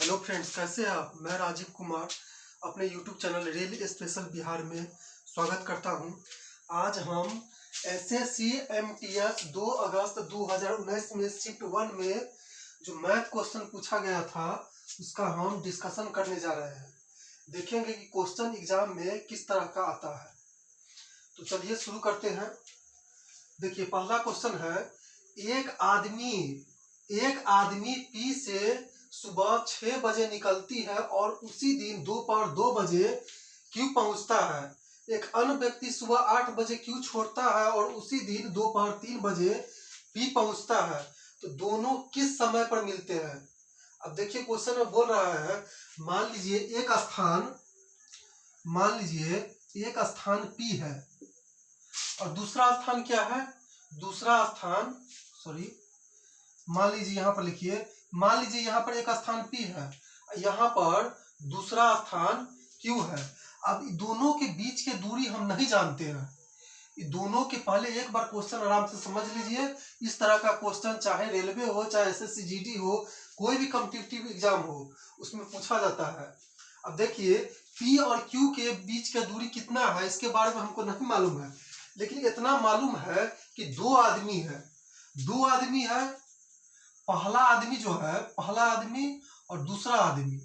Hello friends, कैसे हैं आप। मैं राजीव कुमार अपने YouTube channel rail special Bihar में स्वागत करता हूं। आज हम एसएससी एमटीएस 2 अगस्त 2019 में शिफ्ट 1 में जो मैथ क्वेश्चन पूछा गया था उसका हम डिस्कशन करने जा रहे हैं। देखेंगे कि क्वेश्चन एग्जाम में किस तरह का आता है। तो चलिए शुरू करते हैं। देखिए, पहला क्वेश्चन है, एक आदमी पी से सुबह 6 बजे निकलती है और उसी दिन दोपहर 2 बजे क्यू पहुंचता है। एक अन्य व्यक्ति सुबह 8 बजे क्यू छोड़ता है और उसी दिन दोपहर 3 बजे पी पहुंचता है। तो दोनों किस समय पर मिलते हैं। अब देखिए, क्वेश्चन में बोल रहा है, मान लीजिए एक स्थान पी है और दूसरा स्थान क्या है। मान लीजिए यहाँ पर लिखिए, मान लीजिए यहाँ पर एक स्थान P है, यहाँ पर दूसरा स्थान Q है। अब दोनों के बीच की दूरी हम नहीं जानते हैं। दोनों के पहले एक बार क्वेश्चन आराम से समझ लीजिए। इस तरह का क्वेश्चन चाहे रेलवे हो, चाहे एसएससी जीडी हो, कोई भी कॉम्पिटिटिव एग्जाम हो, उसमें पूछा जाता है। अब देखिए, P और Q के बीच का दूरी कितना है इसके बारे में हमको नहीं मालूम है, लेकिन इतना मालूम है कि दो आदमी है। पहला आदमी और दूसरा आदमी,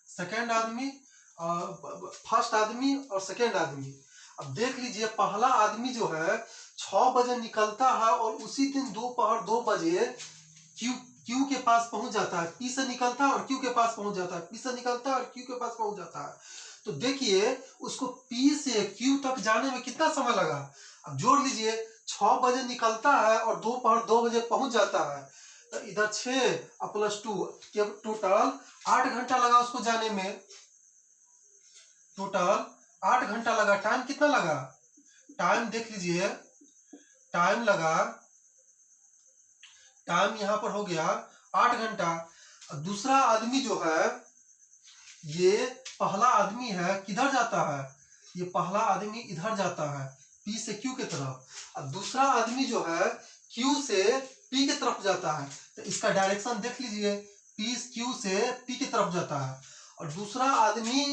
सेकेंड आदमी, फर्स्ट आदमी और सेकेंड आदमी। अब देख लीजिए, पहला आदमी जो है 6 बजे निकलता है और उसी दिन दोपहर 2 बजे क्यू के पास पहुंच जाता है। पी से निकलता है और क्यू के पास पहुंच जाता है। तो देखिए, उसको पी से क्यू तक जाने में कितना समय लगा। अब जोड़ लीजिए, 6 बजे निकलता है और दोपहर 2 बजे पहुंच जाता है। तो इधर 6 प्लस 2 टोटल 8 घंटा लगा उसको जाने में। टोटल 8 घंटा लगा। टाइम कितना लगा, टाइम देख लीजिए, टाइम यहां पर हो गया 8 घंटा। दूसरा आदमी जो है, ये पहला आदमी है, किधर जाता है, ये पहला आदमी इधर जाता है P से Q की तरफ। अब दूसरा आदमी जो है Q से P की तरफ जाता है। तो इसका डायरेक्शन देख लीजिए, Q से P की तरफ जाता है। और दूसरा आदमी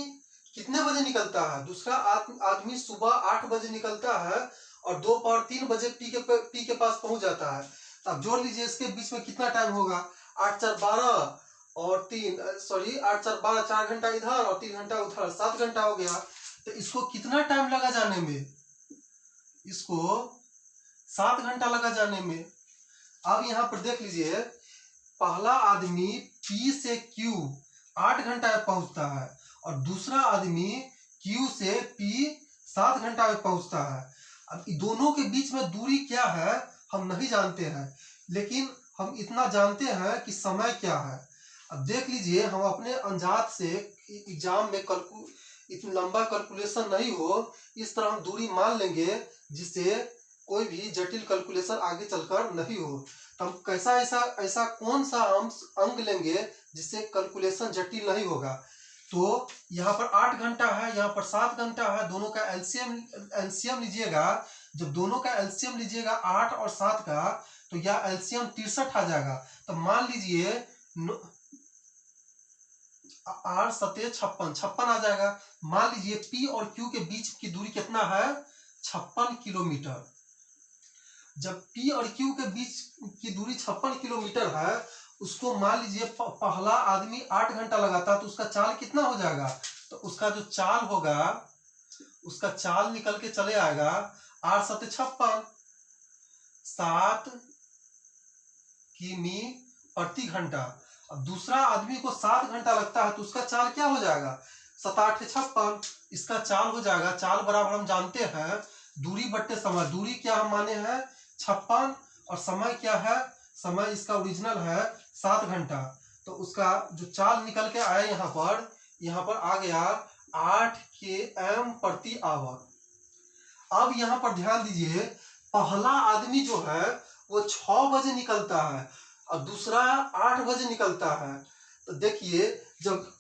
कितने बजे निकलता है, दूसरा आदमी सुबह 8 बजे निकलता है और दोपहर 3 बजे P के पास पहुंच जाता है। अब जोड़ लीजिए, इसके बीच में कितना टाइम होगा, 8 4 12 और 8 4 12, 4 घंटा इधर और 3 घंटा उधर, 7 घंटा हो गया। तो इसको कितना टाइम लगा जाने में, इसको 7 घंटा लगा जाने में। अब यहां पर देख लीजिए, पहला आदमी P से Q 8 घंटा में पहुंचता है और दूसरा आदमी Q से P 7 घंटा में पहुंचता है। अब दोनों के बीच में दूरी क्या है हम नहीं जानते हैं, लेकिन हम इतना जानते हैं कि समय क्या है। अब देख लीजिए, हम अपने अंदाज से एग्जाम में इतना लंबा कैलकुलेशन नहीं हो, इस तरह हम दूरी मान लेंगे जिससे कोई भी जटिल कैलकुलेशन आगे चलकर नहीं हो। तो हम ऐसा कौन सा अंग लेंगे जिससे कैलकुलेशन जटिल नहीं होगा। तो यहाँ पर 8 घंटा है, यहाँ पर 7 घंटा है। दोनों का एलसीएम लीजिएगा। जब दोनों का एलसीएम लीजिएगा 8 और 7 का, तो यह एलसीएम 63 आ जाएगा। तो मान लीजिए 8 7 56 आ जाएगा। मान लीजिए P और Q के बीच की दूरी कितना है, 56 किलोमीटर। जब P और Q के बीच की दूरी 56 किलोमीटर है, उसको मान लीजिए पहला आदमी 8 घंटा लगाता है, तो उसका चाल कितना हो जाएगा। तो उसका जो चाल होगा, उसका चाल निकल के चले आएगा 8 7 56, 7 किमी प्रति घंटा। अब दूसरा आदमी को 7 घंटा लगता है, तो उसका चाल क्या हो जाएगा, 7 8 56, इसका चाल हो जाएगा। चाल बराबर हम जानते हैं दूरी बट्टे समय। दूरी क्या हम माने हैं 56 और समय क्या है, समय इसका ओरिजिनल है 7 घंटा। तो उसका जो चाल निकल के आया यहाँ पर आ गया 8 km प्रति आवर। अब यहाँ पर ध्यान दीजिए, पहला आदमी जो है वो 6 बजे निकलता है और दूसरा 8 बजे निकलता है। तो देखिए, जब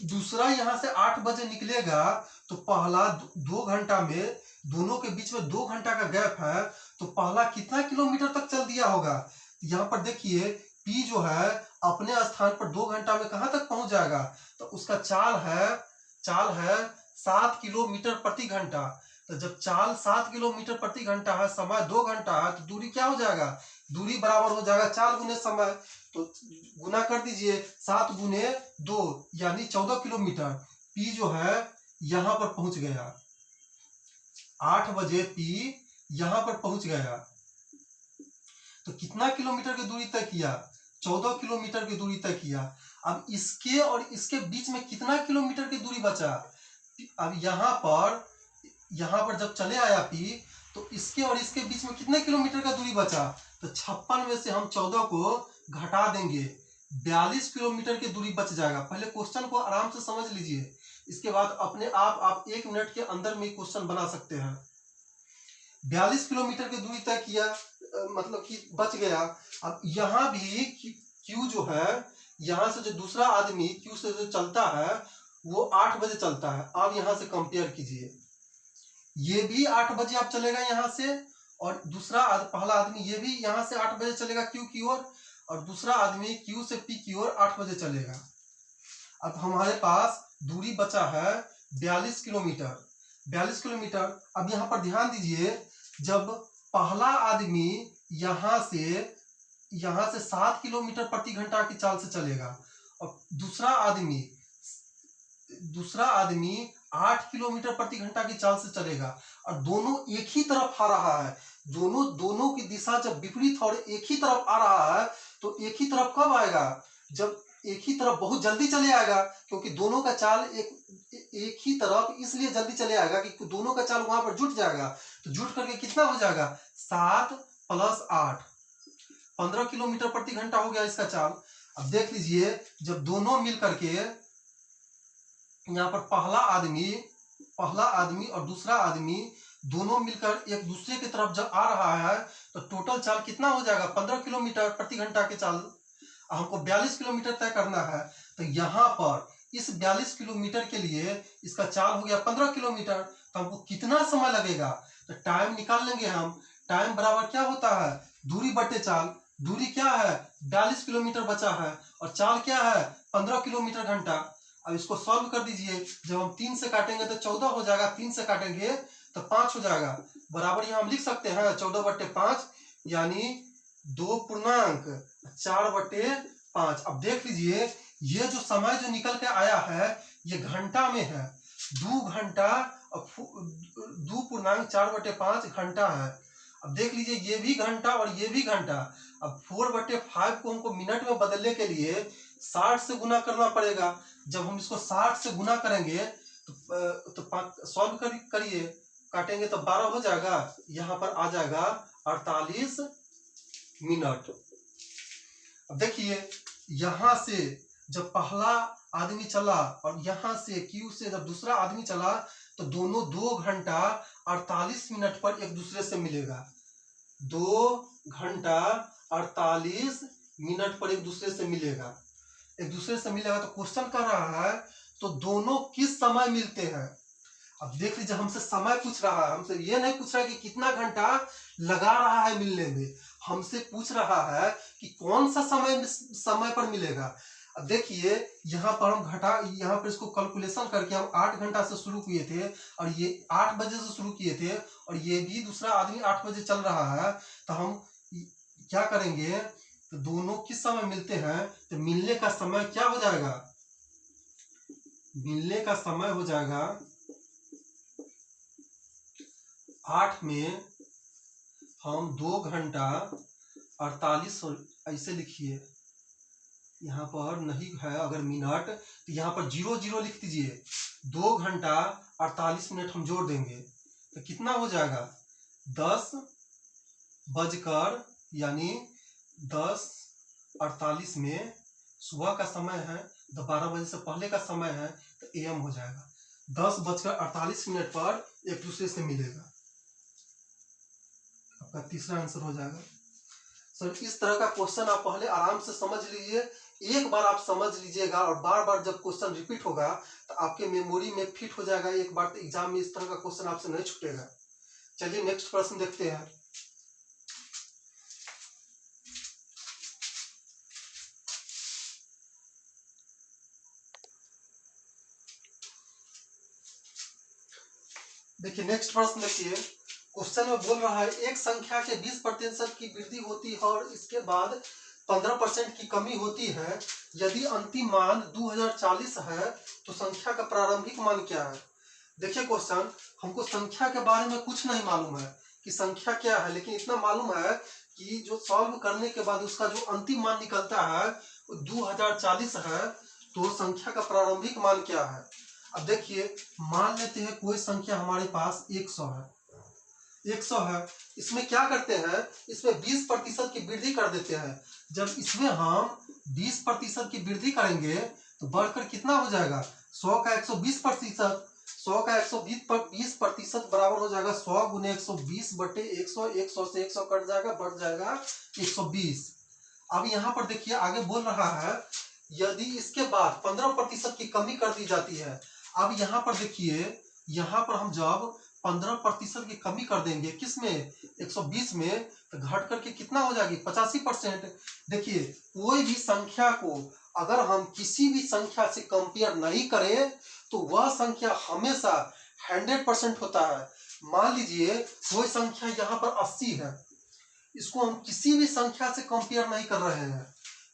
दूसरा यहाँ से 8 बजे निकलेगा तो पहला 2 घंटा में, दोनों के बीच में 2 घंटा का गैप है, तो पहला कितना किलोमीटर तक चल दिया होगा। यहाँ पर देखिए, P जो है अपने स्थान पर 2 घंटा में कहां तक पहुंच जाएगा? तो उसका चाल है 7 किलोमीटर प्रति घंटा। तो जब चाल 7 किलोमीटर प्रति घंटा है, समय 2 घंटा है, तो दूरी क्या हो जाएगा? दूरी बराबर हो जाएगा चाल गुने समय। तो गुना कर दीजिए 7 गुने 2 यानी 14 किलोमीटर। पी जो है यहां पर पहुंच गया 8 बजे, पी यहां पर पहुंच गया। तो कितना किलोमीटर की दूरी तय किया? 14 किलोमीटर की दूरी तय किया। अब इसके और इसके बीच में कितना किलोमीटर की दूरी बचा? अब यहां पर जब चले आया पी, तो इसके और इसके बीच में कितने किलोमीटर का दूरी बचा? तो 56 में से हम 14 को घटा देंगे, 42 किलोमीटर की दूरी बच जाएगा। पहले क्वेश्चन को आराम से समझ लीजिए, इसके बाद अपने आप 1 मिनट के अंदर में क्वेश्चन बना सकते हैं। 42 किलोमीटर की दूरी तय किया, मतलब कि बच गया। अब यहाँ भी क्यू जो है, यहाँ से जो दूसरा आदमी क्यू से जो चलता है वो 8 बजे चलता है। अब यहाँ से कंपेयर कीजिए, ये भी 8 बजे आप चलेगा यहाँ से, और दूसरा पहला आदमी ये भी यहाँ से 8 बजे चलेगा क्यू की ओर, और दूसरा आदमी क्यू से पी की ओर 8 बजे चलेगा। अब हमारे पास दूरी बचा है 42 किलोमीटर। 42 किलोमीटर। अब यहाँ पर ध्यान दीजिए, जब पहला आदमी यहाँ से 7 किलोमीटर प्रति घंटा की चाल से चलेगा, और दूसरा आदमी 8 किलोमीटर प्रति घंटा की चाल से चलेगा, और दोनों एक ही तरफ आ रहा है। दोनों की दिशा जब विपरीत और एक ही तरफ आ रहा है, तो एक ही तरफ कब आएगा? जब एक ही तरफ बहुत जल्दी चले आएगा, क्योंकि दोनों का चाल एक ही तरफ इसलिए जल्दी चले आएगा कि दोनों का चाल वहां पर जुट जाएगा। तो जुट करके कितना हो जाएगा? 7 + 8 15 किलोमीटर प्रति घंटा हो गया इसका चाल। अब देख लीजिए, जब दोनों मिल करके यहाँ पर पहला आदमी और दूसरा आदमी दोनों मिलकर एक दूसरे की तरफ जब आ रहा है, तो टोटल चाल कितना हो जाएगा? 15 किलोमीटर प्रति घंटा के चाल। हमको 42 किलोमीटर तय करना है, तो यहाँ पर इस 42 किलोमीटर के लिए इसका चाल हो गया 15 किलोमीटर। तो हमको कितना समय लगेगा? तो टाइम निकाल लेंगे हम। टाइम बराबर क्या होता है? दूरी बटे चाल। दूरी क्या है? 42 किलोमीटर बचा है, और चाल क्या है? 15 किलोमीटर घंटा। अब इसको सॉल्व कर दीजिए। जब हम 3 से काटेंगे तो 14 हो जाएगा, 3 से काटेंगे तो 5 हो जाएगा। बराबर यहाँ हम लिख सकते हैं 14/5 यानी 2.4/5। अब देख लीजिए, ये जो समय जो निकल के आया है ये घंटा में है। 2 घंटा 2.4/5 घंटा है। अब देख लीजिए, ये भी घंटा और ये भी घंटा। अब 4/5 को हमको मिनट में बदलने के लिए 60 से गुना करना पड़ेगा। जब हम इसको 60 से गुना करेंगे तो सॉल्व करिए, काटेंगे तो 12 हो जाएगा, यहाँ पर आ जाएगा 48 मिनट। अब देखिए, यहाँ से जब पहला आदमी चला और यहाँ से क्यू से जब दूसरा आदमी चला, तो दोनों 2 घंटा 48 मिनट पर एक दूसरे से मिलेगा। 2 घंटा 48 मिनट पर एक दूसरे से मिलेगा। तो क्वेश्चन कर रहा है, तो दोनों किस समय मिलते हैं? अब देख लीजिए, हमसे समय पूछ रहा है, हमसे ये नहीं पूछ रहा है कि कितना घंटा लगा रहा है मिलने में। हमसे पूछ रहा है कि कौन सा समय पर मिलेगा। अब देखिए, यहाँ पर इसको कैलकुलेशन करके हम 8 घंटा से शुरू किए थे, और ये 8 बजे से शुरू किए थे, और ये भी दूसरा आदमी 8 बजे चल रहा है। तो हम क्या करेंगे? तो दोनों किस समय मिलते हैं? तो मिलने का समय क्या हो जाएगा? मिलने का समय हो जाएगा 8 में हम 2 घंटा 48, ऐसे लिखिए, यहाँ पर नहीं है अगर मिनट, तो यहाँ पर 00 लिख दीजिए। 2 घंटा 48 मिनट हम जोड़ देंगे तो कितना हो जाएगा? 10 बजकर यानी 10:48 में सुबह का समय है, तो 12 बजे से पहले का समय है, तो AM हो जाएगा। 10:48 मिनट पर एक दूसरे से मिलेगा। आपका तीसरा आंसर हो जाएगा। सर, इस तरह का क्वेश्चन आप पहले आराम से समझ लीजिए। एक बार आप समझ लीजिएगा, और बार बार जब क्वेश्चन रिपीट होगा तो आपके मेमोरी में फिट हो जाएगा। एक बार तो एग्जाम में इस तरह का क्वेश्चन आपसे नहीं छूटेगा। चलिए नेक्स्ट प्रश्न देखते हैं। देखिए नेक्स्ट प्रश्न देखिए, क्वेश्चन में बोल रहा है एक संख्या के 20% की वृद्धि होती है और इसके बाद 15% की कमी होती है। यदि अंतिम मान 2040 है तो संख्या का प्रारंभिक मान क्या है। देखिए क्वेश्चन, हमको संख्या के बारे में कुछ नहीं मालूम है कि संख्या क्या है, लेकिन इतना मालूम है कि जो सॉल्व करने के बाद उसका जो अंतिम मान निकलता है वो 2040 है। तो संख्या का प्रारंभिक मान क्या है। अब देखिए, मान लेते हैं कोई संख्या हमारे पास 100 है, 100 है। इसमें क्या करते हैं, इसमें 20% की वृद्धि कर देते हैं। जब इसमें हम 20% की वृद्धि करेंगे तो बढ़कर कितना हो जाएगा, 100 का 120%। 100 का 120% बराबर हो जाएगा 100 गुने 120 बटे 100। 100 से 100 कट जाएगा, बढ़ जाएगा 120। अब यहाँ पर देखिए आगे बोल रहा है यदि इसके बाद 15% की कमी कर दी जाती है। अब यहाँ पर देखिए, यहाँ पर हम जब 15% की कमी कर देंगे किसमें, 120 में, तो घट करके कितना हो जाएगी, 85%। देखिए कोई भी संख्या को अगर हम किसी भी संख्या से कंपेयर नहीं करें तो वह संख्या हमेशा 100% होता है। मान लीजिए कोई संख्या यहाँ पर 80 है, इसको हम किसी भी संख्या से कंपेयर नहीं कर रहे हैं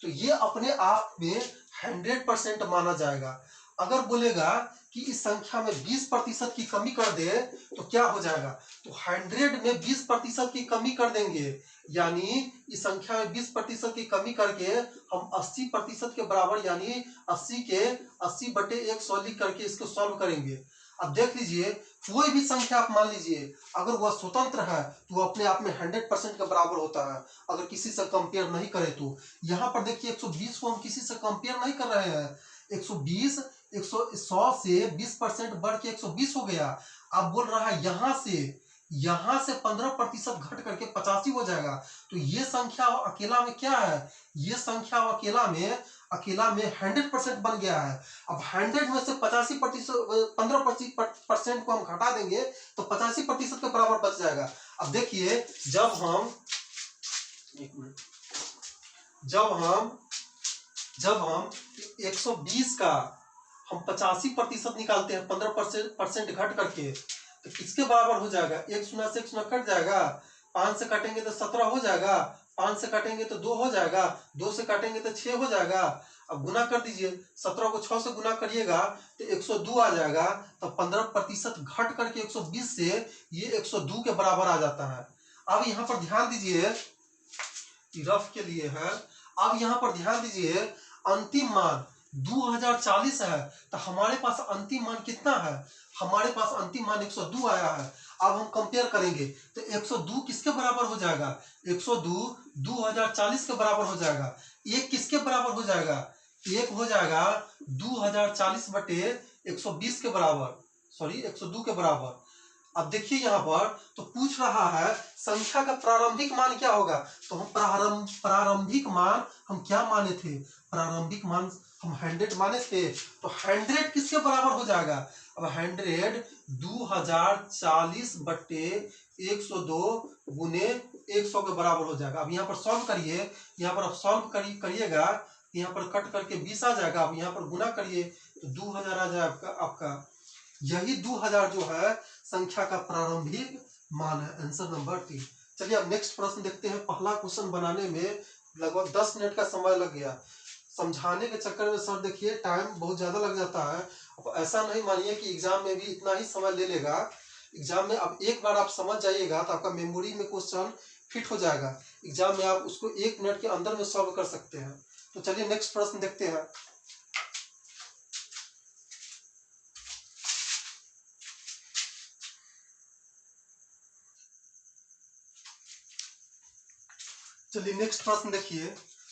तो ये अपने आप में 100% माना जाएगा। अगर बोलेगा कि इस संख्या में 20% की कमी कर दे तो क्या हो जाएगा, तो 100 में 20% की कमी कर देंगे, यानी इस संख्या में 20% की कमी करके हम 80% के बराबर, यानी 80 के 80 बटे 100 लिख करके इसको सॉल्व करेंगे। अब देख लीजिए कोई भी संख्या आप मान लीजिए अगर वह स्वतंत्र है तो वह अपने आप में 100% के बराबर होता है, अगर किसी से कंपेयर नहीं करे तो। यहाँ पर देखिए 120 को हम किसी से कंपेयर नहीं कर रहे हैं। 120 100 से 20% बढ़ के 120 हो गया। अब बोल रहा है यहाँ से 15% घट करके 85 हो जाएगा। तो ये संख्या अकेला में क्या है, ये संख्या अकेला में 100% बन गया है। अब 100 में से 85% 15% को हम घटा देंगे तो 85% के बराबर बच जाएगा। अब देखिए जब हम 120 का हम 85% निकालते हैं 15% घट करके तो किसके बराबर हो जाएगा, 1 शून्य से 1 शून्य कट जाएगा, 5 से काटेंगे तो 17 हो जाएगा, 5 से काटेंगे तो 2 हो जाएगा, 2 से काटेंगे तो 6 हो जाएगा। अब गुना कर दीजिए, 17 को 6 से गुना करिएगा तो 102 आ जाएगा। तो 15% घट करके 120 से ये 102 के बराबर आ जाता है। अब यहाँ पर ध्यान दीजिए, रफ के लिए है। अब यहाँ पर ध्यान दीजिए अंतिम मान 2040 है तो हमारे पास अंतिम मान कितना है, हमारे पास अंतिम मान 102 आया है। अब हम कंपेयर करेंगे तो 102 किसके बराबर हो जाएगा, 102 2040 के बराबर हो जाएगा। एक किसके बराबर हो जाएगा, एक हो जाएगा 2040 बटे 120 के बराबर, सॉरी 102 के बराबर। अब देखिए यहाँ पर तो पूछ रहा है संख्या का प्रारंभिक मान क्या होगा, तो हम प्रारंभिक मान हम क्या माने थे, प्रारंभिक मान हम 100 माने थे। तो 100 किसके बराबर हो जाएगा, अब 100 2040 बटे 102 गुने 100 के बराबर हो जाएगा। अब यहाँ पर सॉल्व करिए, यहाँ पर आप सॉल्व करिएगा, यहाँ पर कट करके 20 आ जाएगा। अब यहाँ पर गुना करिए तो 2000 आ जाएगा आपका। यही 2000 जो है संख्या का प्रारंभिक मान है, आंसर नंबर 3। चलिए अब नेक्स्ट प्रश्न देखते हैं। पहला क्वेश्चन बनाने में लगभग 10 मिनट का समय लग गया। समझाने के चक्कर में सर देखिए टाइम बहुत ज्यादा लग जाता है। अब ऐसा नहीं मानिए कि एग्जाम में भी इतना ही समय ले लेगा। एग्जाम में अब एक बार आप समझ जाइएगा तो आपका मेमोरी में क्वेश्चन फिट हो जाएगा। एग्जाम में आप उसको 1 मिनट के अंदर में सॉल्व कर सकते हैं। तो चलिए नेक्स्ट प्रश्न देखते हैं। चलिए नेक्स्ट प्रश्न देखिए।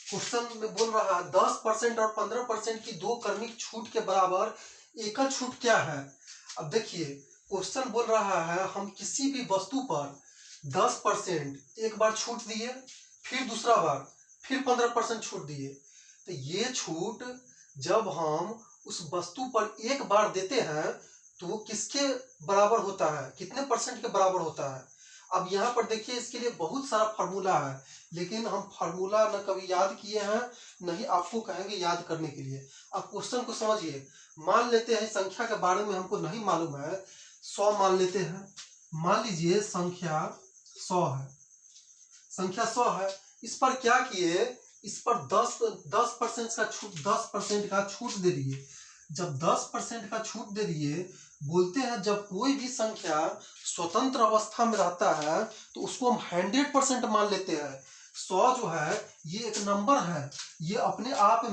क्वेश्चन में बोल रहा है 10% और 15% की दो क्रमिक छूट के बराबर एकल छूट क्या है। अब देखिए क्वेश्चन बोल रहा है हम किसी भी वस्तु पर 10% एक बार छूट दिए, फिर दूसरा बार फिर 15% छूट दिए। तो ये छूट जब हम उस वस्तु पर एक बार देते हैं तो किसके बराबर होता है, कितने परसेंट के बराबर होता है। अब यहाँ पर देखिए इसके लिए बहुत सारा फार्मूला है, लेकिन हम फार्मूला न कभी याद किए हैं न ही आपको कहेंगे याद करने के लिए। अब क्वेश्चन को समझिए। मान लेते हैं संख्या के बारे में हमको नहीं मालूम है, 100 मान लेते हैं। मान लीजिए संख्या 100 है, संख्या 100 है। इस पर क्या किए, इस पर 10% का छूट, 10% का छूट दे दिए। जब 10% का छूट दे दिए, बोलते हैं जब कोई भी संख्या स्वतंत्र अवस्था में रहता है तो उसको हम 100% मान लेते हैं। 100 जो है ये एक नंबर है, ये अपने आप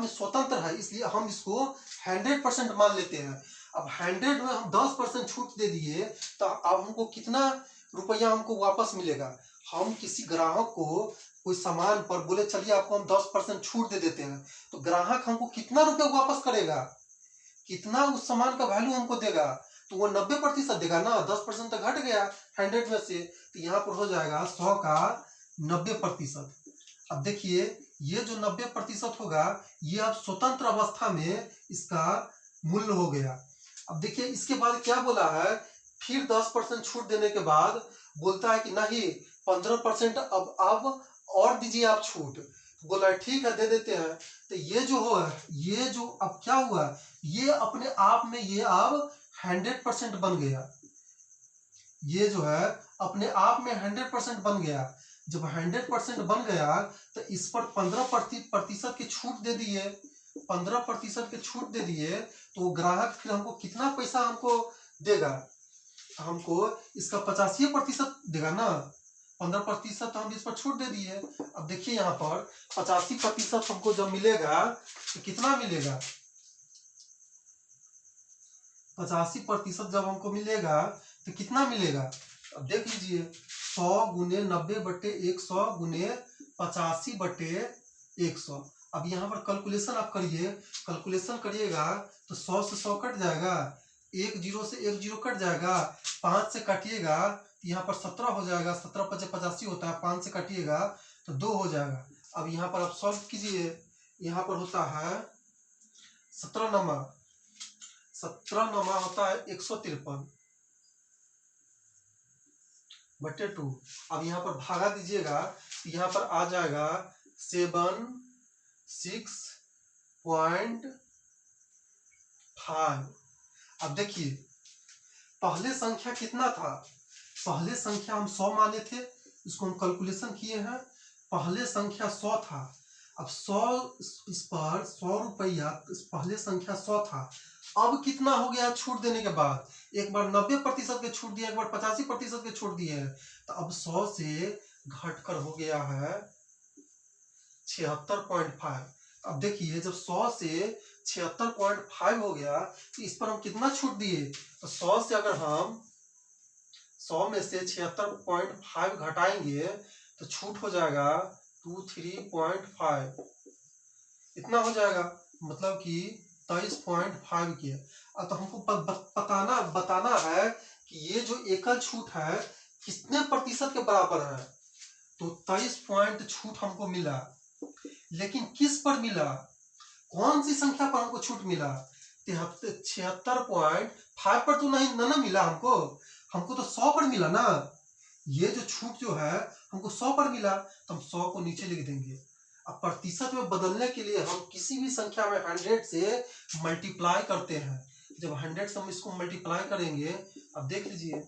में स्वतंत्र है, इसलिए हम इसको 100% मान लेते हैं। अब 100 में हम 10% छूट दे दिए तो अब हमको कितना रुपया हमको वापस मिलेगा। हम किसी ग्राहक को कोई सामान पर बोले चलिए आपको हम 10% छूट दे देते हैं, तो ग्राहक हमको कितना रुपया वापस करेगा, कितना उस सामान का वैल्यू हमको देगा, तो वो 90% देगा ना। 10% तो घट गया 100 में से, तो यहाँ पर हो जाएगा 100 का 90%। अब देखिए ये जो 90% होगा ये अब स्वतंत्र अवस्था में इसका मूल्य हो गया। अब देखिए इसके बाद क्या बोला है, फिर 10% छूट देने के बाद बोलता है कि नहीं 15% अब और दीजिए आप छूट। बोला ठीक है दे देते हैं। तो ये जो हो, ये जो अब क्या हुआ, ये अपने आप में ये अब 100% बन गया। ये जो है अपने आप में 100% बन गया। जब 100% बन गया तो इस पर 15% की छूट दे दिए। 15% की छूट दे दिए तो ग्राहक फिर हमको कितना पैसा हमको देगा, हमको इसका 85% देगा ना। 15% तो हम इस पर छूट दे दिए। अब देखिए यहाँ पर 85% हमको जब मिलेगा तो कितना मिलेगा, 85% जब हमको मिलेगा तो कितना मिलेगा। अब देख लीजिए 100 गुने 90/100 गुने 85/100। अब यहाँ पर कैलकुलेशन आप करिए, कैलकुलेशन करिएगा तो 100 से 100 कट जाएगा, 1 0 से 1 0 कट जाएगा, 5 से काटिएगा तो यहाँ पर 17 हो जाएगा, 17 × 5 = 85 होता है, 5 से काटिएगा तो 2 हो जाएगा। अब यहाँ पर आप सॉल्व कीजिए, यहाँ पर होता है 17 नमा होता है 153/2। अब यहाँ पर भागा दीजिएगा, यहाँ पर आ जाएगा 76.5। अब देखिए पहले संख्या कितना था, पहले संख्या हम 100 माने थे, इसको हम कैलकुलेशन किए हैं। पहले संख्या 100 था। अब 100 इस पर 100 रुपया, पहले संख्या 100 था। अब कितना हो गया छूट देने के बाद, एक बार 90% के छूट दिया, एक बार 85% के छूट दिए हैं, तो अब 100 से घटकर हो गया है 76.5। अब देखिए जब 100 से 76.5 हो गया तो इस पर हम कितना छूट दिए, तो 100 से अगर हम 100 में से 76.5 घटाएंगे तो छूट हो जाएगा 23.5, इतना हो जाएगा, मतलब कि 23.5 की। अब तो हमको बताना है कि ये जो एकल छूट है कितने प्रतिशत के बराबर है। तो 23 पॉइंट छूट हमको मिला, लेकिन किस पर मिला, कौन सी संख्या पर हमको छूट मिला, 76.5 पर तो नहीं ना मिला हमको, हमको तो 100 पर मिला ना। ये जो छूट जो है हमको 100 पर मिला, तो हम 100 को नीचे लिख देंगे। अब प्रतिशत में बदलने के लिए हम किसी भी संख्या में 100 से मल्टीप्लाई करते हैं। जब 100 से हम इसको मल्टीप्लाई करेंगे, अब देख लीजिए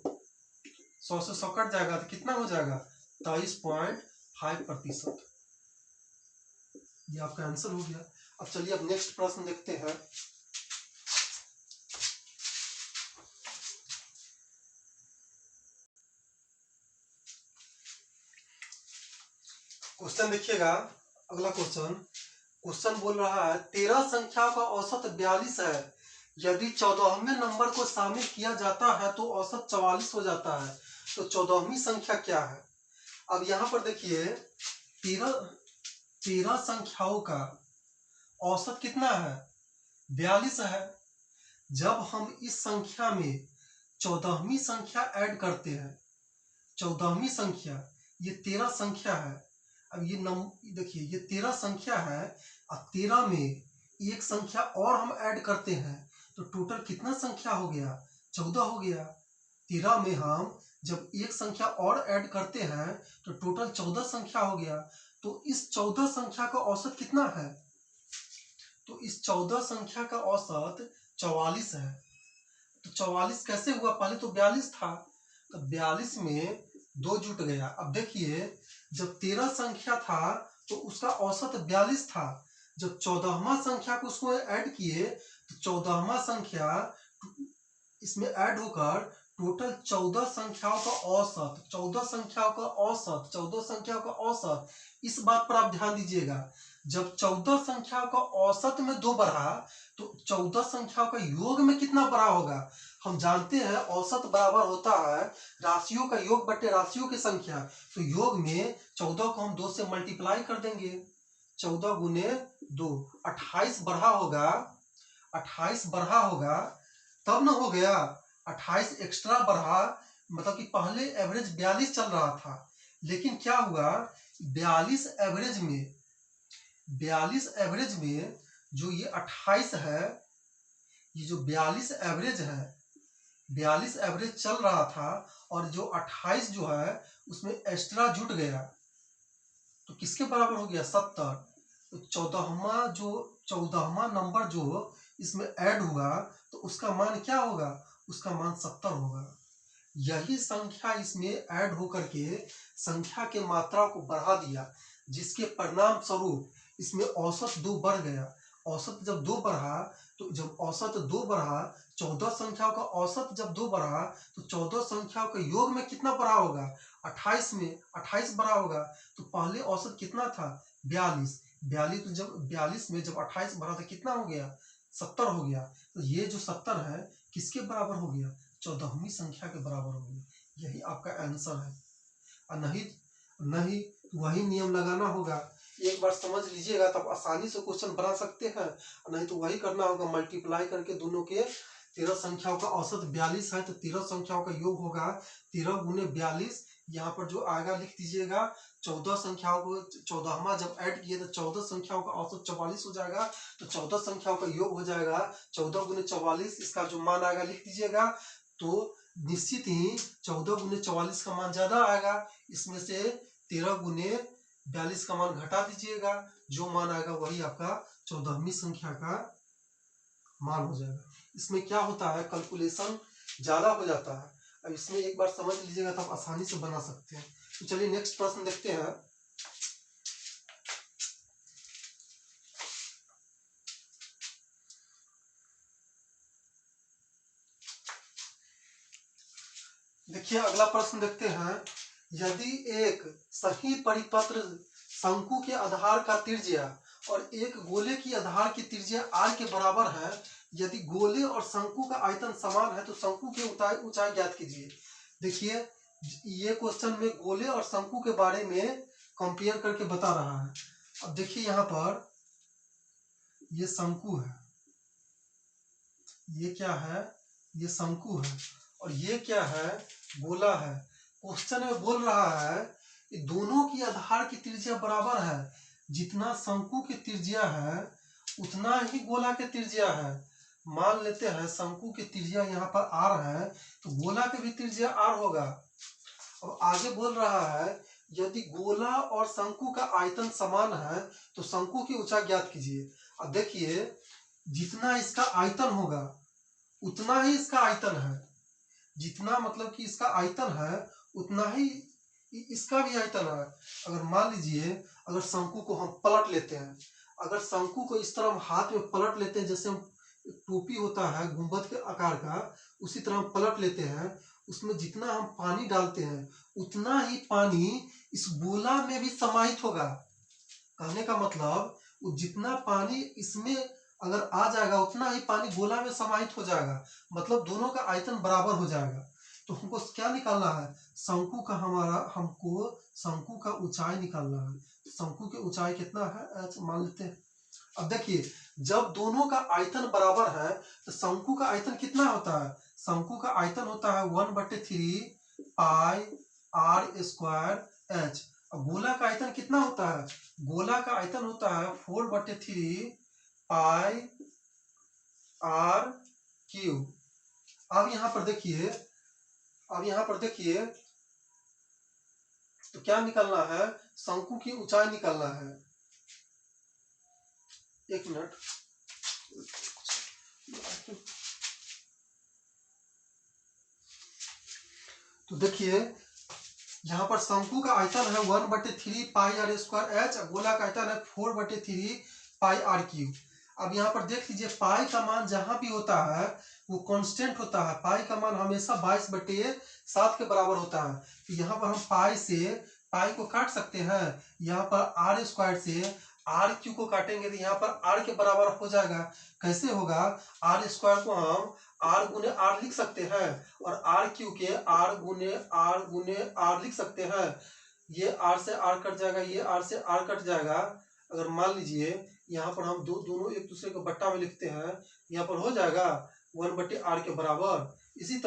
100 से 100 कट जाएगा तो कितना हो जाएगा 23.5%। ये आपका आंसर हो गया। अब चलिए अब नेक्स्ट प्रश्न देखते हैं। क्वेश्चन देखिएगा, अगला क्वेश्चन बोल रहा है 13 संख्याओं का औसत 42 है, यदि 14वें नंबर को शामिल किया जाता है तो औसत 44 हो जाता है, तो 14वीं संख्या क्या है। अब यहाँ पर देखिए 13 संख्याओं का औसत कितना है, 42 है। जब हम इस संख्या में 14वीं संख्या ऐड करते हैं, 14वीं संख्या, ये 13 संख्या है। अब ये देखिए ये 13 संख्या है, और 13 में एक संख्या और हम ऐड करते हैं तो टोटल कितना संख्या हो गया, 14 हो गया। 13 में हम जब एक संख्या और ऐड करते हैं तो टोटल 14 संख्या हो गया। तो इस 14 संख्या का औसत कितना है, तो इस 14 संख्या का औसत 44 है। तो 44 कैसे हुआ, पहले तो 42 था, तो 42 में 2 जुट गया। अब देखिए जब 13 संख्या था तो उसका औसत 42 था, जब 14वां संख्या को उसको ऐड किए तो 14वां संख्या इसमें ऐड होकर टोटल 14 संख्याओं का औसत, 14 संख्याओं का औसत, 14 संख्याओं का औसत, इस बात पर आप ध्यान दीजिएगा। जब 14 संख्याओं का औसत में 2 बढ़ा तो 14 संख्याओं का योग में कितना बड़ा होगा। हम जानते हैं औसत बराबर होता है राशियों का योग बटे राशियों की संख्या। तो योग में 14 को हम 2 से मल्टीप्लाई कर देंगे, 14 गुने 2, 28 बढ़ा होगा, 28 बढ़ा होगा तब ना हो गया। 28 एक्स्ट्रा बढ़ा, मतलब कि पहले एवरेज 42 चल रहा था, लेकिन क्या हुआ 42 एवरेज में जो ये 28 है, ये जो 42 एवरेज है, 42 एवरेज चल रहा था और जो 28 जो है उसमें एक्स्ट्रा जुट गया तो किसके बराबर हो गया 70। तो 14वां नंबर जो इसमें ऐड हुआ तो उसका मान क्या होगा, उसका मान 70 होगा। यही संख्या इसमें ऐड होकर के संख्या के मात्रा को बढ़ा दिया, जिसके परिणाम स्वरूप इसमें औसत 2 बढ़ गया। औसत जब 2 बढ़ा तो जब औसत 2 बढ़ा, 14 संख्याओं का औसत जब 2 बढ़ा तो 14 संख्याओं के योग में कितना बढ़ा होगा, 28 में 28 बढ़ा होगा। तो पहले औसत कितना था 42, 42 में जब 28 बढ़ा तो कितना हो गया 70 हो गया। तो ये जो 70 है किसके बराबर हो गया, 14वीं संख्या के बराबर हो गया। यही आपका आंसर है। और नहीं वही नियम लगाना होगा, एक बार समझ लीजिएगा तब आसानी से क्वेश्चन बना सकते हैं। नहीं तो वही करना होगा, मल्टीप्लाई करके दोनों के 13 संख्याओं का औसत 42 है तो 13 संख्याओं का योग होगा 13 गुने 42। यहाँ पर जो आएगा लिख दीजिएगा, 14 संख्याओं को 14वां जब ऐड किए तो 14 संख्याओं का औसत 44 हो जाएगा, तो 14 संख्याओं का योग हो जाएगा 14 गुने 44, इसका जो मान आएगा लिख दीजिएगा। तो निश्चित ही 14 गुने 44 का मान ज्यादा आएगा, इसमें से 13 गुने 42 का मान घटा दीजिएगा, जो मान आएगा वही आपका 14वीं संख्या का मान हो जाएगा। इसमें क्या होता है कैलकुलेशन ज्यादा हो जाता है। अब इसमें एक बार समझ लीजिएगा तब आसानी से बना सकते हैं। तो चलिए नेक्स्ट प्रश्न देखते हैं। देखिए अगला प्रश्न देखते हैं। यदि एक सही परिपत्र शंकु के आधार का त्रिज्या और एक गोले की आधार की त्रिज्या r के बराबर है, यदि गोले और शंकु का आयतन समान है तो शंकु की ऊंचाई ज्ञात कीजिए। देखिए ये क्वेश्चन में गोले और शंकु के बारे में कंपेयर करके बता रहा है। अब देखिए यहाँ पर ये शंकु है, ये क्या है, ये शंकु है, और ये क्या है, गोला है। क्वेश्चन में बोल रहा है कि दोनों की आधार की त्रिज्या बराबर है, जितना शंकु की त्रिज्या है उतना ही गोला की त्रिज्या है। मान लेते हैं शंकु की त्रिज्या यहाँ पर r है तो गोला की भी त्रिज्या r होगा। अब आगे बोल रहा है यदि गोला और शंकु का आयतन समान है तो शंकु की ऊंचाई ज्ञात कीजिए। अब देखिए जितना इसका आयतन होगा उतना ही इसका आयतन है, जितना मतलब कि इसका आयतन है उतना ही इसका भी आयतन है। अगर मान लीजिए अगर शंकु को हम पलट लेते हैं, अगर शंकु को इस तरह हम हाथ में पलट लेते हैं, जैसे हम टोपी होता है गुंबद के आकार का, उसी तरह हम पलट लेते हैं, उसमें जितना हम पानी डालते हैं उतना ही पानी इस गोला में भी समाहित होगा। कहने का मतलब जितना पानी इसमें अगर आ जाएगा उतना ही पानी गोला में समाहित हो जाएगा, मतलब दोनों का आयतन बराबर हो जाएगा। तो हमको क्या निकालना है, शंकु का हमको शंकु का ऊंचाई निकालना है। शंकु की ऊंचाई कितना है मान लेते हैं। अब देखिए जब दोनों का आयतन बराबर है तो शंकु का आयतन कितना होता है, शंकु का आयतन होता है 1/3 पाई r स्क्वायर h। अब गोला का आयतन कितना होता है, गोला का आयतन होता है 4/3 पाई r क्यूब। अब यहाँ पर देखिए तो क्या निकलना है, शंकु की ऊंचाई निकलना है। एक मिनट, तो देखिए यहाँ पर शंकु का आयतन है 1/3 पाई आर स्क्वायर एच, गोला का आयतन है 4/3 पाई आर क्यूब। अब यहाँ पर देख लीजिए पाई का मान जहां भी होता है वो कांस्टेंट होता है, पाई का मान हमेशा 22/7 के बराबर होता है। तो यहाँ पर हम पाई से पाई को काट सकते हैं, यहाँ पर आर स्क्वायर से आर क्यू को काटेंगे तो यहाँ पर आर के बराबर हो जाएगा। कैसे होगा, आर स्क्वायर को हम आर गुने आर लिख सकते हैं और आर क्यू के आर गुने आर लिख सकते हैं। ये आर से आर कट जाएगा, ये आर से आर कट जाएगा। अगर मान लीजिए यहाँ पर हम दोनों एक दूसरे को बट्टा में लिखते हैं, यहाँ पर हो जाएगा 1/r के बराबर। इसी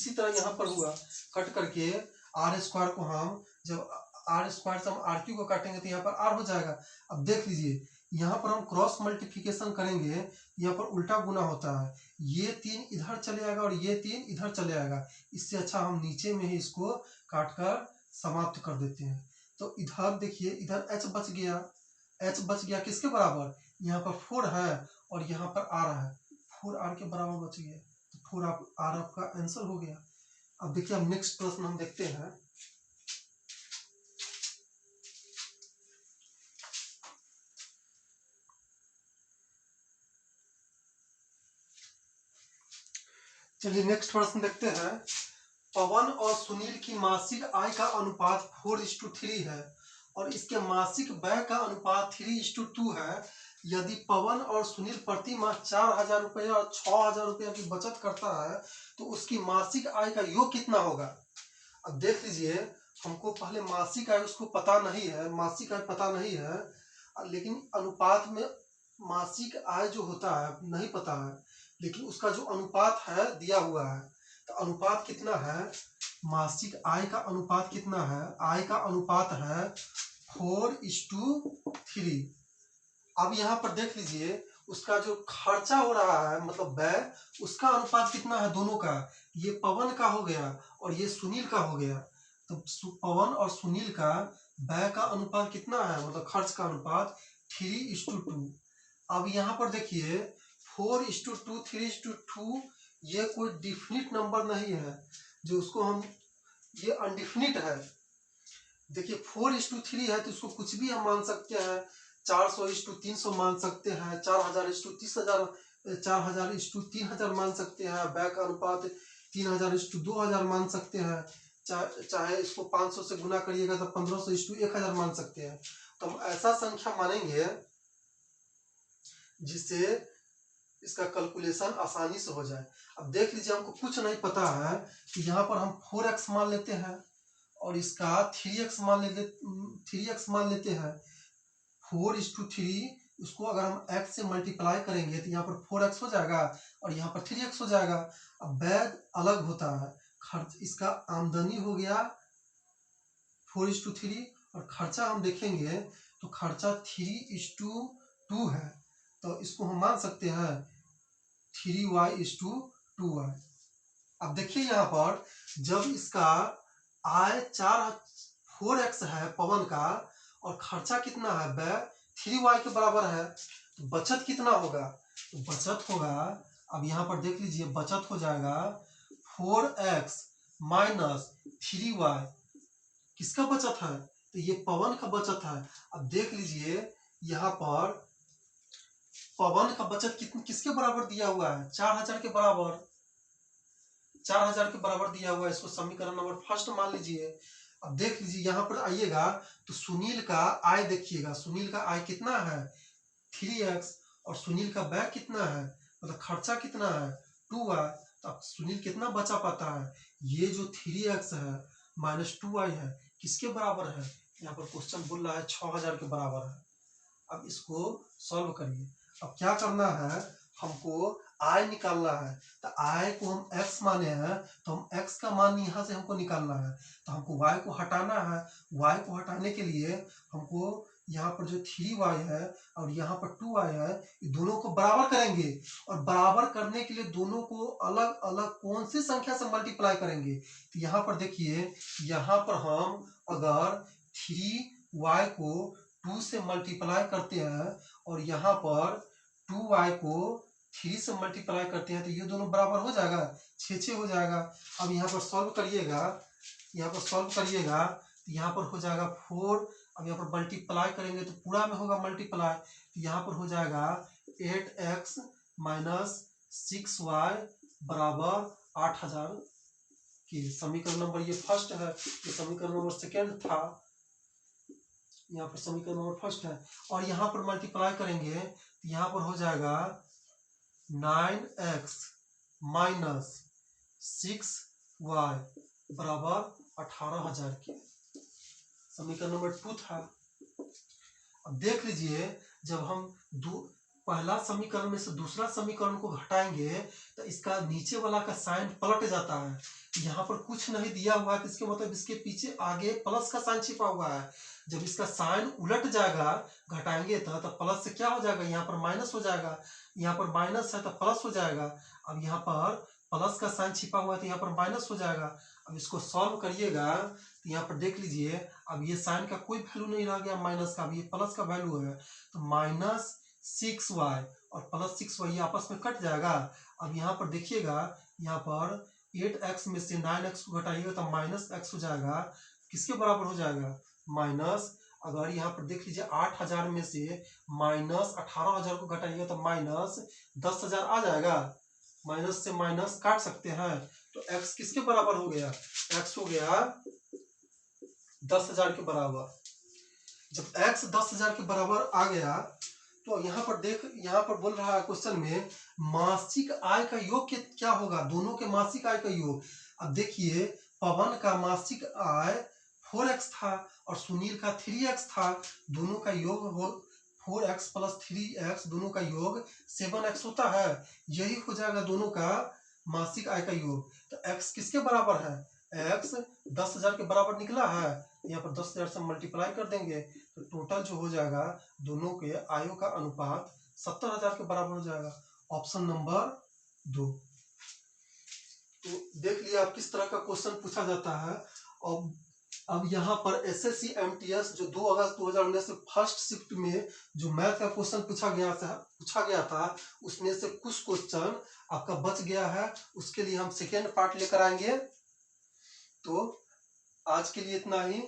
तरह यहाँ पर हुआ, कट करके आर स्क्वायर को हम जब आर स्क्वायर से हम आर क्यू को काटेंगे तो यहाँ पर आर हो जाएगा। अब देख लीजिए यहाँ पर हम क्रॉस मल्टीप्लिकेशन करेंगे, यहाँ पर उल्टा गुना होता है, ये 3 इधर चले आएगा और ये 3 इधर चले आएगा। इससे अच्छा हम नीचे में ही इसको काट कर समाप्त कर देते हैं। तो इधर देखिए इधर h बच गया, h बच गया किसके बराबर, यहाँ पर 4 है और यहाँ पर r है, 4r के बराबर बच गया। तो 4r आपका आंसर हो गया। अब देखिए हम नेक्स्ट प्रश्न हम देखते हैं। चलिए नेक्स्ट प्रश्न देखते हैं। पवन और सुनील की मासिक आय का अनुपात 4:3 है और इसके मासिक व्यय का अनुपात 3:2 है। यदि पवन और सुनील प्रति माह 4,000 रुपये और 6,000 रुपये की बचत करता है तो उसकी मासिक आय का योग कितना होगा। अब देख लीजिए हमको पहले मासिक आय उसको पता नहीं है, मासिक आय पता नहीं है, लेकिन अनुपात में मासिक आय जो होता है नहीं पता है, लेकिन उसका जो अनुपात है दिया हुआ है। तो अनुपात कितना है, मासिक आय का अनुपात कितना है, आय का अनुपात है 4:3। अब यहाँ पर देख लीजिए उसका जो खर्चा हो रहा है मतलब व्यय, उसका अनुपात कितना है दोनों का, ये पवन का हो गया और ये सुनील का हो गया। तो पवन और सुनील का व्यय का अनुपात कितना है मतलब खर्च का अनुपात 3:2। अब यहाँ पर देखिए 4:2 3:2 ये कोई डिफिनिट नंबर नहीं है जो उसको हम, ये अनडिफिनिट है। देखिए 4:3 है तो इसको कुछ भी हम मान सकते हैं, 400:300 मान सकते हैं, 4,000:30,000 4,000:3,000 मान सकते हैं, व्यय का अनुपात 3,000:2,000 मान सकते हैं, चाहे इसको 500 से गुना करिएगा तो 1,500:1,000 मान सकते हैं। तो हम ऐसा संख्या मानेंगे जिससे इसका कैलकुलेशन आसानी से हो जाए। अब देख लीजिए हमको कुछ नहीं पता है कि यहाँ पर हम 4x मान लेते हैं और इसका 3x मान लेते हैं। 4:3 उसको अगर हम x से मल्टीप्लाई करेंगे तो यहाँ पर 4x हो जाएगा और यहाँ पर 3x हो जाएगा। अब व्यय अलग होता है, खर्च इसका आमदनी हो गया 4:3 और खर्चा हम देखेंगे तो खर्चा 3:2 है। तो इसको हम मान सकते हैं 3y:2y। अब देखिए यहाँ पर जब इसका आय 4x है पवन का और खर्चा कितना है व्यय 3y के बराबर है, तो बचत कितना होगा, तो बचत होगा, अब यहाँ पर देख लीजिए बचत हो जाएगा 4x माइनस 3y। किसका बचत है, तो ये पवन का बचत है। अब देख लीजिए यहाँ पर पवन का बचत किसके बराबर दिया हुआ है, 4,000 के बराबर, 4,000 के बराबर दिया हुआ है। इसको समीकरण नंबर फर्स्ट मान लीजिए। अब देख लीजिए यहाँ पर आइएगा तो सुनील का आय देखिएगा, सुनील का आय कितना है 3x और सुनील का व्यय कितना है मतलब खर्चा कितना है 2y। तो अब सुनील कितना बचा पाता है, ये जो 3x है माइनस 2y है किसके बराबर है, यहाँ पर क्वेश्चन बोल रहा है 6,000 के बराबर है। अब इसको सॉल्व करिए। अब क्या करना है, हमको आय निकालना है। तो आय को हम x माने हैं तो हम x का मान यहाँ से हमको निकालना है, तो हमको y को हटाना है। y को हटाने के लिए हमको यहाँ पर जो 3y है और यहाँ पर 2y है, ये दोनों को बराबर करेंगे और बराबर करने के लिए दोनों को अलग अलग कौन सी संख्या से मल्टीप्लाई करेंगे। तो यहाँ पर देखिए यहाँ पर हम अगर 3y को 2 से मल्टीप्लाई करते हैं और यहाँ पर 2y को 3 से मल्टीप्लाई करते हैं तो ये दोनों बराबर हो जाएगा, 6 हो जाएगा। अब यहाँ पर सॉल्व करिएगा, यहाँ पर सॉल्व करिएगा तो यहाँ पर हो जाएगा 4। अब यहाँ पर मल्टीप्लाई करेंगे तो पूरा में होगा मल्टीप्लाई, तो यहाँ पर हो जाएगा 8x माइनस 6y बराबर 8000 की। समीकरण नंबर ये फर्स्ट है, ये समीकरण नंबर सेकेंड था, यहाँ पर समीकरण नंबर फर्स्ट है। और यहाँ पर मल्टीप्लाई करेंगे तो यहाँ पर हो जाएगा 9x माइनस 6y बराबर 18000 की। समीकरण नंबर 2 था। अब देख लीजिए, जब हम पहला समीकरण में से दूसरा समीकरण को घटाएंगे तो इसका नीचे वाला का साइन पलट जाता है। यहाँ पर कुछ नहीं दिया हुआ है तो इसके मतलब इसके पीछे आगे प्लस का साइन छिपा हुआ है। जब इसका साइन उलट जाएगा घटाएंगे तो प्लस से क्या हो जाएगा, यहाँ पर माइनस हो जाएगा। यहाँ पर माइनस है तो प्लस हो जाएगा। अब यहाँ पर प्लस का साइन छिपा हुआ है तो यहाँ पर माइनस हो जाएगा। अब इसको सॉल्व करिएगा तो यहाँ पर देख लीजिए, अब ये साइन का कोई वैल्यू नहीं रह गया माइनस का, अब ये प्लस का वैल्यू है। तो माइनस 6y और प्लस 6y आपस में कट जाएगा। अब यहाँ पर देखिएगा, यहाँ पर 8x में से 9x को घटाइएगा तो माइनस x हो जाएगा। किसके बराबर हो जाएगा, माइनस। अगर यहाँ पर देख लीजिए 8000 में से माइनस 18000 को घटाइएगा तो माइनस 10000 आ जाएगा। माइनस से माइनस काट सकते हैं तो x किसके बराबर हो गया, x हो गया 10000 के बराबर। जब x 10000 के बराबर आ गया तो यहाँ पर देख, यहाँ पर बोल रहा है क्वेश्चन में मासिक आय का योग क्या होगा, दोनों के मासिक आय का योग। अब देखिए, पवन का मासिक आय 4x था और सुनील का 3x था। दोनों का योग हो 4x प्लस 3x, दोनों का योग 7x होता है। यही हो जाएगा दोनों का मासिक आय का योग। तो x किसके बराबर है, x 10000 के बराबर निकला है। यहाँ पर 10000 से मल्टीप्लाई कर देंगे तो टोटल जो हो जाएगा दोनों के आयों का अनुपात 70000 के बराबर हो जाएगा। Option number 2। तो देख लिया आप किस तरह का क्वेश्चन पूछा जाता है। अब यहाँ पर SSC MTS जो 2 अगस्त 2019 से फर्स्ट शिफ्ट में जो मैथ का क्वेश्चन पूछा गया था, उसमें से कुछ क्वेश्चन आपका बच गया है। उसके लिए हम सेकेंड पार्ट लेकर आएंगे। तो आज के लिए इतना ही,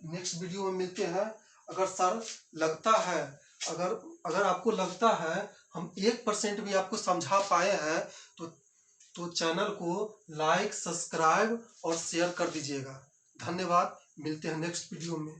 नेक्स्ट वीडियो में मिलते हैं। अगर सर लगता है, अगर आपको लगता है हम 1% भी आपको समझा पाए हैं तो चैनल को लाइक, सब्सक्राइब और शेयर कर दीजिएगा। धन्यवाद। मिलते हैं नेक्स्ट वीडियो में।